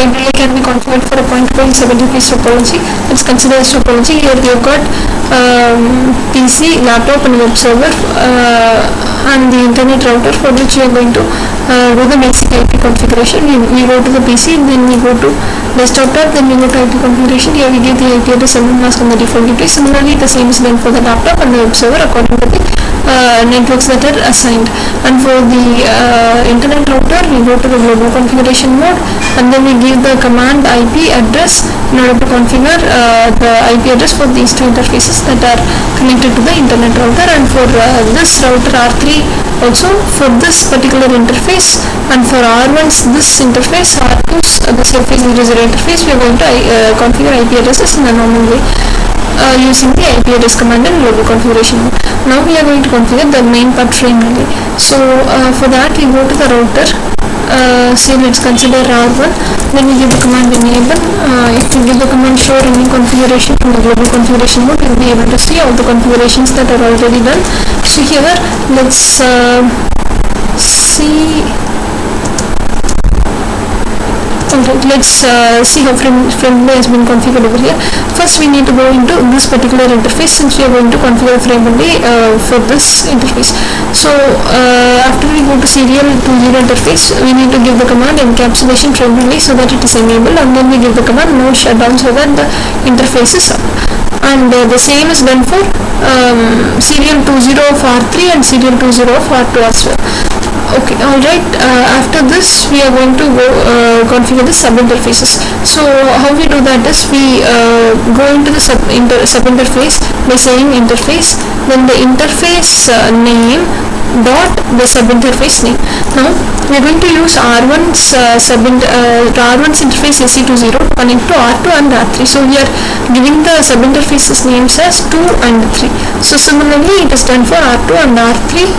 FrameRelay can be configured for a point-to-point sub-interface topology. Let's consider this topology. Here we have got PC, laptop and web server and the internet router, for which we are going to do the basic IP configuration. We go to the PC, then we go to desktop tab, then we go to IP configuration. Here we give the IP address and mask on the default gateway. Similarly, the same is done for the laptop and the web server according to the networks that are assigned. And for the internet router, we go to the global configuration mode, and then we give the command IP address in order to configure the IP address for these two interfaces that are connected to the internet router. And for this router R3 also, for this particular interface, and for R1's this interface, R2's the surface user interface, we are going to configure IP addresses in a normal way using the IP address command and global configuration mode. Now we are going to configure the main part FrameRelay. So for that we go to the router. Say let's consider R1, then we give the command enable. If we give the command show running configuration from the global configuration mode, we will be able to see all the configurations that are already done. So here let's see. Let's see how FrameRelay has been configured over here. First we need to go into this particular interface, since we are going to configure FrameRelay for this interface. So after we go to serial to user interface, we need to give the command encapsulation FrameRelay so that it is enabled, and then we give the command no shutdown so that the interface is up. And the same is done for serial 20 of R3 and serial 20 of R2 as well. Okay, alright, after this we are going to go configure the sub-interfaces. So how we do that is we go into the sub-interface by saying interface, then the interface name dot the sub-interface name. Now we are going to use R1's R1's interface AC20 to connect to R2 and R3. So we are giving the sub-interfaces names as 2 and 3. So similarly it is done for R2 and R3's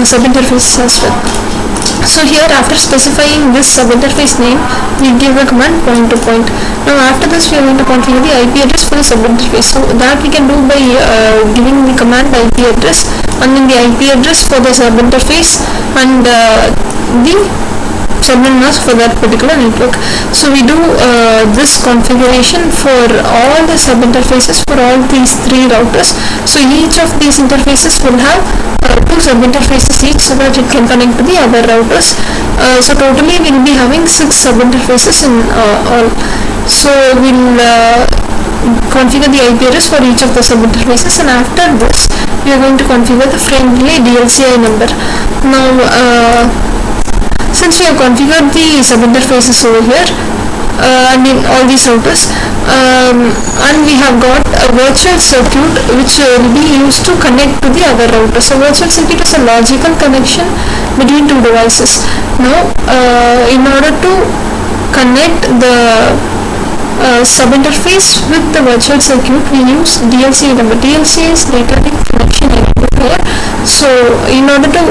sub-interfaces as well. So here after specifying this sub-interface name, we give the command point to point. Now after this we are going to configure the IP address for the sub-interface. So that we can do by giving the command IP address, and then the IP address for the sub-interface and the subnet mask for that particular network. So we do this configuration for all the sub-interfaces for all these three routers. So each of these interfaces will have two sub-interfaces each, so that it can connect to the other routers. So totally we will be having 6 sub-interfaces in all. So we will configure the IP address for each of the sub-interfaces, and after this we are going to configure the FrameRelay DLCI number. Now since we have configured the sub-interfaces over here and in all these routers, and we have got a virtual circuit which will be used to connect to the other router. So virtual circuit is a logical connection between two devices. Now in order to connect the sub-interface with the virtual circuit, we use DLCI number. DLCI is data link connection identifier. So in order to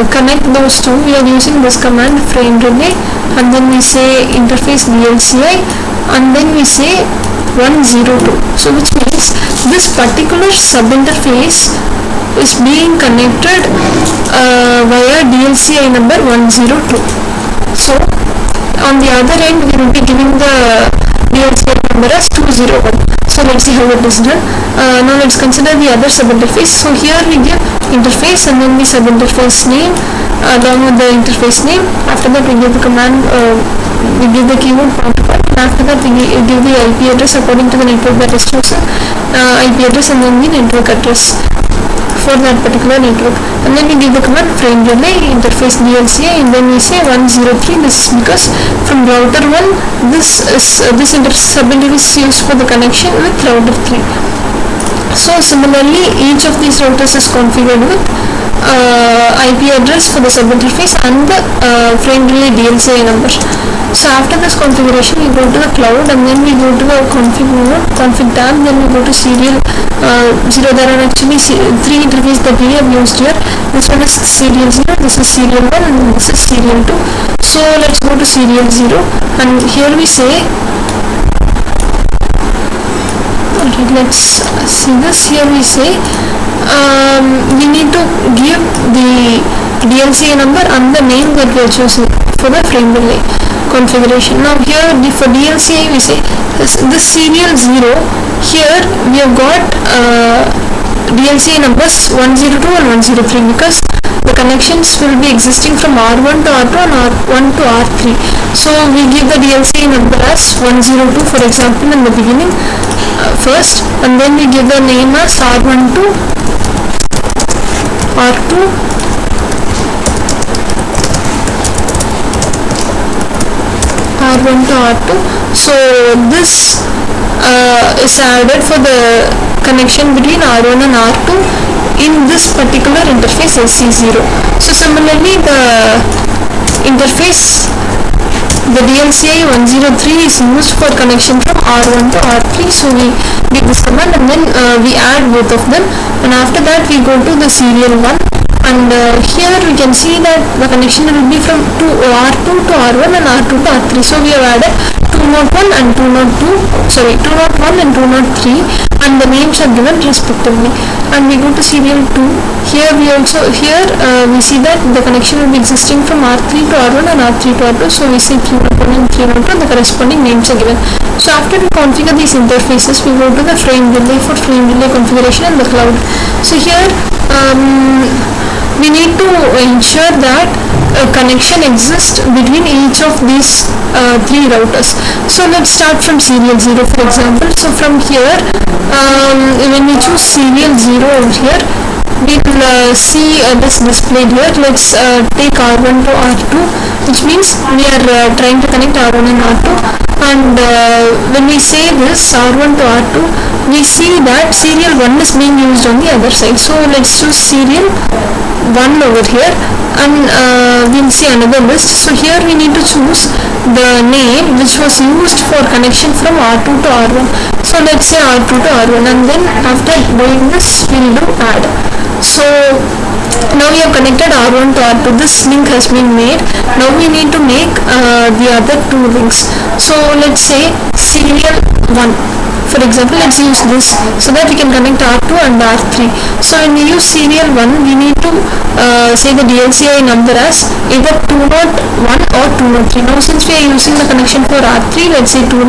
connect those two, we are using this command FrameRelay, and then we say interface DLCI, and then we say 102. So which means this particular sub-interface is being connected via DLCI number 102. So on the other end we will be giving the DLCI number as 201. So let's see how it is done. Now let's consider the other sub-interface. So here we give interface and then the sub-interface name along with the interface name. After that we give the command, we give the keyword point to point, and after that we give the IP address according to the network that is chosen, IP address and then the network address for that particular network, and then we give the command FrameRelay interface DLCI, and then we say 103. This is because from router 1 this sub-interface is used for the connection with router 3. So similarly each of these routers is configured with IP address for the sub-interface and the FrameRelay DLCI number. So after this configuration we go to the cloud, and then we go to the config mode, config tab, then we go to serial 0. There are actually 3 interfaces that we have used here. This one is serial 0, this is serial 1, and this is serial 2. So let's go to serial 0, and here we say, alright, let's see this. Here we say we need to give the DLCI number and the name that we are choosing for the FrameRelay. configuration. Now here for DLCI we say this serial 0, here we have got DLCI numbers 102 and 103 because the connections will be existing from R1 to R2 and R1 to R3. So we give the DLCI number as 102 for example in the beginning first, and then we give the name as R1 to R2 R1 to R2. So this is added for the connection between R1 and R2 in this particular interface SC0. So similarly the interface, the DLCI 103 is used for connection from R1 to R3. So we give this command and then we add both of them, and after that we go to the serial 1, and here we can see that the connection will be from R2 to R1 and R2 to R3. So we have added 201 and 201 and 203, and the names are given respectively. And we go to serial 2. Here we see that the connection will be existing from R3 to R1 and R3 to R2. So we say 301 and 302, the corresponding names are given. So after we configure these interfaces, we go to the FrameRelay for FrameRelay configuration in the cloud. So here we need to ensure that a connection exists between each of these three routers. So let's start from serial 0 for example. So from here when we choose serial 0 over here, we will see this displayed here. Let's take R1 to R2, which means we are trying to connect R1 and R2, and when we say this R1 to R2, we see that serial 1 is being used on the other side. So let's choose serial 1 over here, and we'll see another list. So here we need to choose the name which was used for connection from R2 to R1. So let's say R2 to R1, and then after doing this we'll do add. So now we have connected R1 to R2. This link has been made. Now we need to make the other two links. So let's say serial 1. For example, let's use this so that we can connect R2 and R3. So when we use serial 1, we need to say the DLCI number as either 201 or 203. Now since we are using the connection for R3, let's say 20.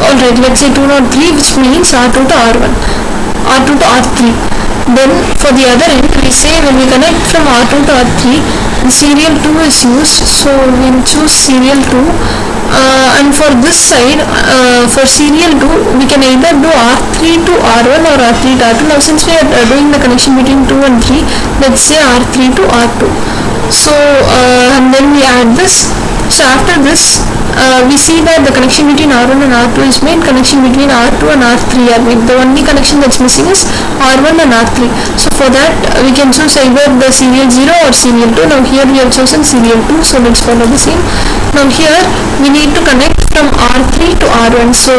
Alright, let's say 203, which means R2 to R1, R2 to R3. Then for the other end, we say when we connect from R2 to R3, the serial 2 is used. So we'll choose serial 2. And for this side, for serial 2, we can either do R3 to R1 or R3 to R2. Now since we are doing the connection between 2 and 3, let's say R3 to R2. So and then we add this. So after this, we see that the connection between R1 and R2 is made, connection between R2 and R3 are made. The only connection that's missing is R1 and R3. So for that, we can choose either the serial 0 or serial 2. Now here we have chosen serial 2, so let's follow the same. Now here we need to connect from R3 to R1. So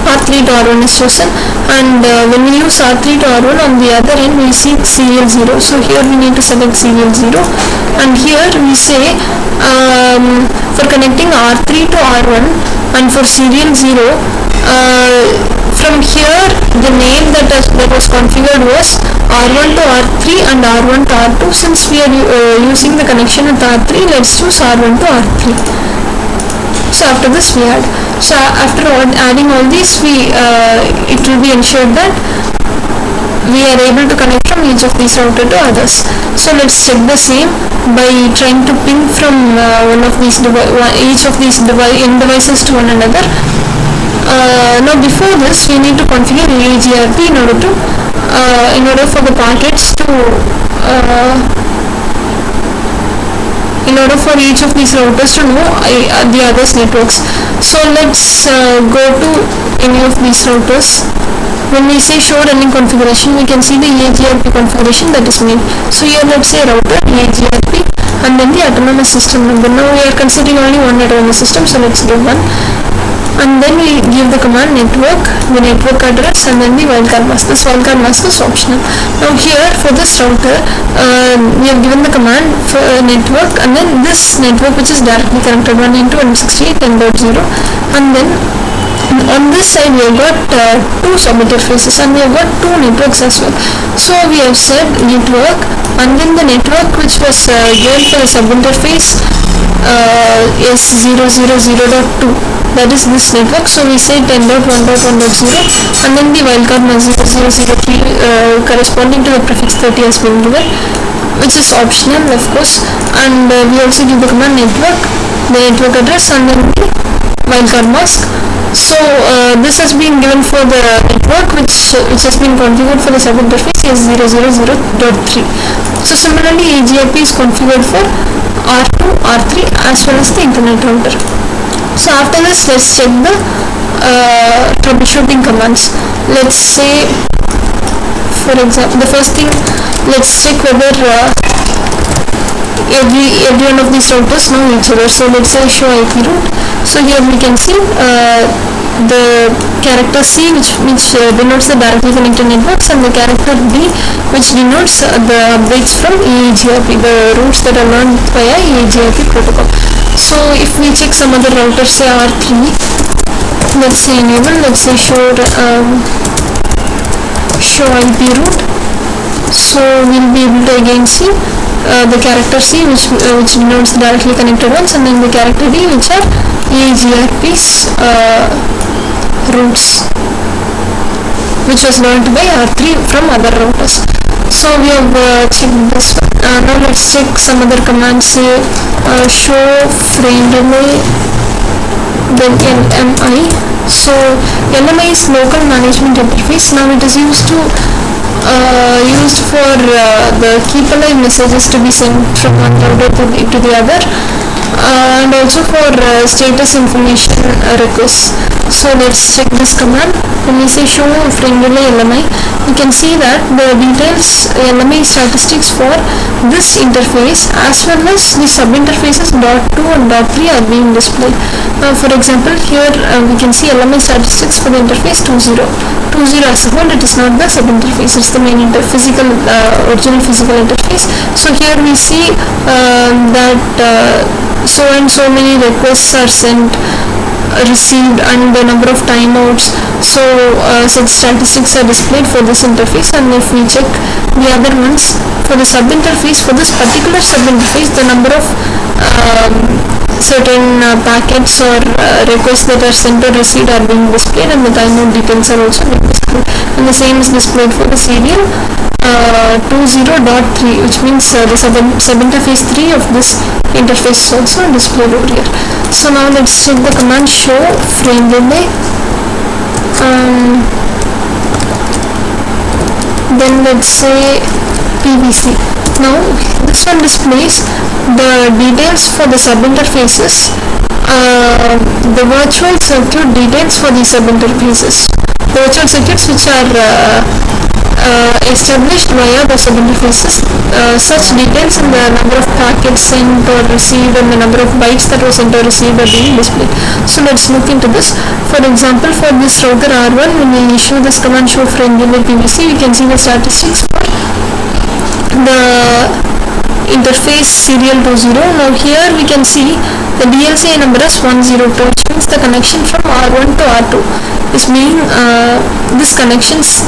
R3 to R1 is chosen, and when we use R3 to R1, on the other end we see serial 0. So here we need to select serial 0, and here we say for connecting R3 to R1 and for serial 0, from here the name that was configured was R1 to R3 and R1 to R2. Since we are using the connection with R3, let's choose R1 to R3. So after this we add. So after adding all these, it will be ensured that we are able to connect from each of these router to others. So let's check the same by trying to ping from each of these devices to one another. Now before this, we need to configure AGRP in order for the packets to in order for each of these routers to know the others networks. So let's go to any of these routers. When we say show running configuration, we can see the AGRP configuration that is made. So here let's say router AGRP and then the autonomous system number. Now we are considering only one autonomous system, so let's give one. And then we give the command network, the network address, and then the wildcard mask. This wildcard mask is optional. Now here for this router, we have given the command for network, and then this network which is directly connected 192.168.10.0, and then On this side we have got two subinterfaces and we have got two networks as well. So we have said network, and then the network which was given for the subinterface is 000.2, that is this network. So we say 10.1.1.0 and then the wildcard 0003 corresponding to the prefix 30 has been given, which is optional of course, and we also give the command network, the network address, and then the wildcard mask. So this has been given for the network which has been configured for the subinterface is 000.3. So similarly AGIP is configured for R2, R3 as well as the internet router. So after this, let's check the troubleshooting commands. Let's say, for example, the first thing, let's check whether every one of these routers know each other. So let's say show IP route. So here we can see the character C which denotes the directly connected networks, and the character D which denotes the updates from EAGRP, the routes that are learned via EAGRP protocol. So if we check some other router, say R3, let's say enable, let's say show IP route. So we'll be able to again see the character C which denotes the directly connected ones, and then the character D which are EAGRP's routes which was learned by R3 from other routers. So we have checked this one. Now let's check some other commands, say show FrameRelay, then LMI. So LMI is local management interface. Now it is used for the keep alive messages to be sent from one router to the other, and also for status information requests. So let's check this command. When we say show FrameRelay LMI, you can see that the details LMI statistics for this interface as well as the subinterfaces .2 and .3 are being displayed. For example, here we can see LMI statistics for the interface 20. 20 as a whole, it is not the subinterface, it's the main original physical interface. So here we see that so and so many requests are sent, received, and the number of timeouts. So such statistics are displayed for this interface. And if we check the other ones for the subinterface, for this particular subinterface, the number of certain packets or requests that are sent or received are being displayed, and the timeout details are also being displayed. And the same is displayed for the serial 20.3, which means the subinterface 3 of this interface is also displayed over here. So now let's check the command show FrameRelay. Then let's say PVC. Now this one displays the details for the subinterfaces, the virtual circuit details for the subinterfaces, the virtual circuits which are established via the subinterfaces. Such details and the number of packets sent or received and the number of bytes that was sent or received are being displayed. So let's look into this. For example, for this router R1, when we issue this command show FrameRelay PVC, we can see the statistics for the interface serial 20. Now here we can see the DLCI number is 102, which means the connection from R1 to R2 is being this connection's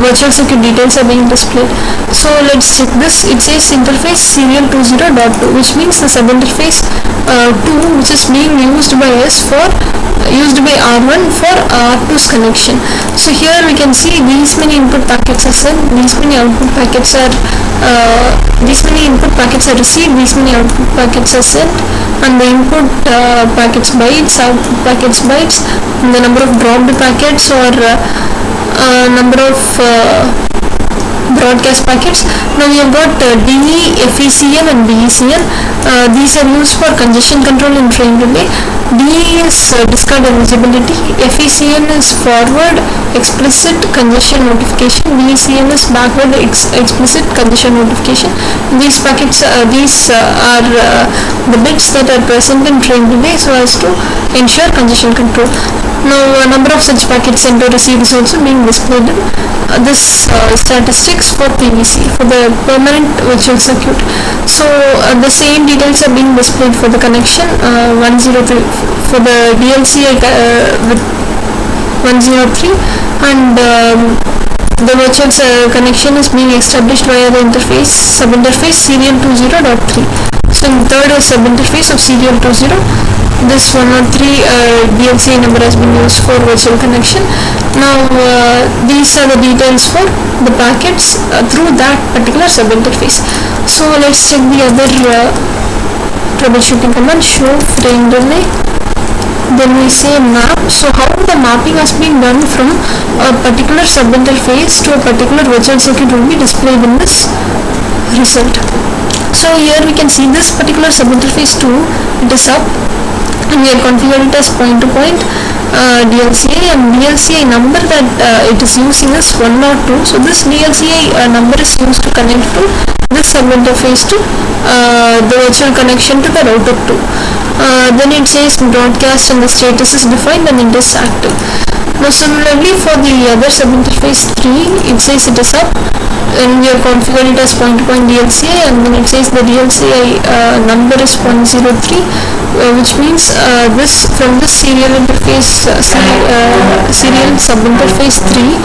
virtual circuit details are being displayed. So let's check this. It says interface serial 20.2, which means the subinterface 2 which is being used by R1 for R2's connection. So here we can see these many input packets are sent, these many output packets are these many input packets are received, these many output packets are sent, and the input packets bytes, output packets bytes, and the number of dropped packets or number of broadcast packets. Now we have got DE, FECN and BECN. These are used for congestion control in FrameRelay. DE is discard eligibility, FECN is forward explicit congestion notification, BECN is backward explicit congestion notification. These packets, these are the bits that are present in FrameRelay so as to ensure congestion control. Now a number of such packets sent or received is also being displayed in this statistics for PVC, for the permanent virtual circuit. So the same details are being displayed for the connection 103 for the DLCI with 103, and the virtual connection is being established via the interface subinterface serial 20.3. So in third subinterface of serial 20, this 103 DLCI number has been used for virtual connection. Now these are the details for the packets through that particular subinterface. So let's check the other troubleshooting command, show FrameRelay. Then we say map. So how the mapping has been done from a particular subinterface to a particular virtual circuit will be displayed in this result. So here we can see this particular subinterface 2, it is up, and we have configured it as point-to-point DLCI, and DLCI number that it is using is 1 or 2. So this DLCI number is used to connect to this subinterface to the virtual connection to the router 2. Then it says broadcast and the status is defined and it is active. Now similarly for the other subinterface 3, it says it is up, and we have configured it as point-to-point DLCI, and then it says the DLCI number is 0.03, which means this from this serial interface serial subinterface 3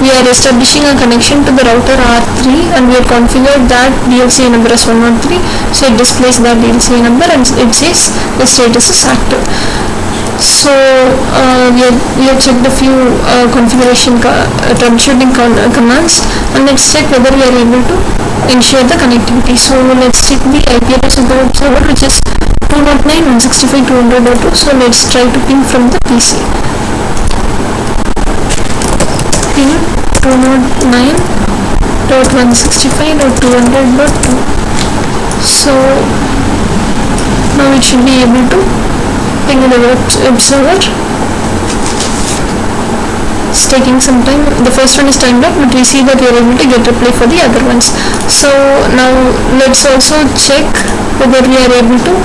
we are establishing a connection to the router R3, and we have configured that DLCI number as 103, so it displays that DLCI number and it says the status is active. So we have checked a few configuration troubleshooting commands, and let's check whether we are able to ensure the connectivity. So let's check the IP address of the web server, which is 209.165.200.2. So let's try to ping from the PC. Ping 209.165.200.2. So now it should be able to ping the web server. It's taking some time. The first one is timed out, but we see that we are able to get reply for the other ones. So now let's also check whether we are able to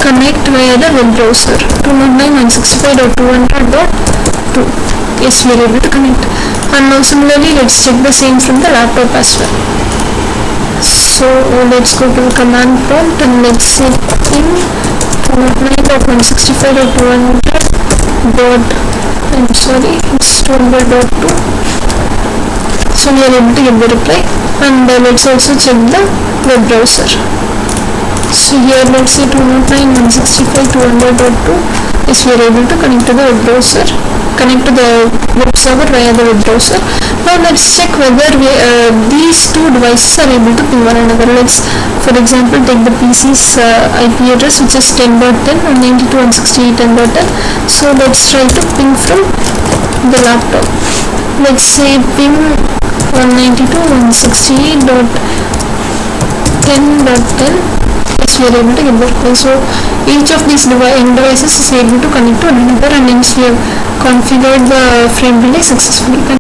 connect via the web browser 209.165.200.2. Yes, we are able to connect. And now similarly, let's check the same from the laptop as well. So let's go to the command prompt and let's say ping 209.165.200. I'm sorry, it's 200.2. So we are able to get the reply, and let's also check the web browser. So here let's say 209.165.200.2. Yes, we are able to connect to the web browser, connect to the web server via the web browser. Now let's check whether these two devices are able to ping one another. Let's, for example, take the PC's IP address, which is 10.10 and 92.168.10. So let's try to ping from the laptop. Let's say ping 192.168.10.10. Yes, we are able to get the reply. So each of these devices is able to connect to another, and hence we have configured the FrameRelay successfully.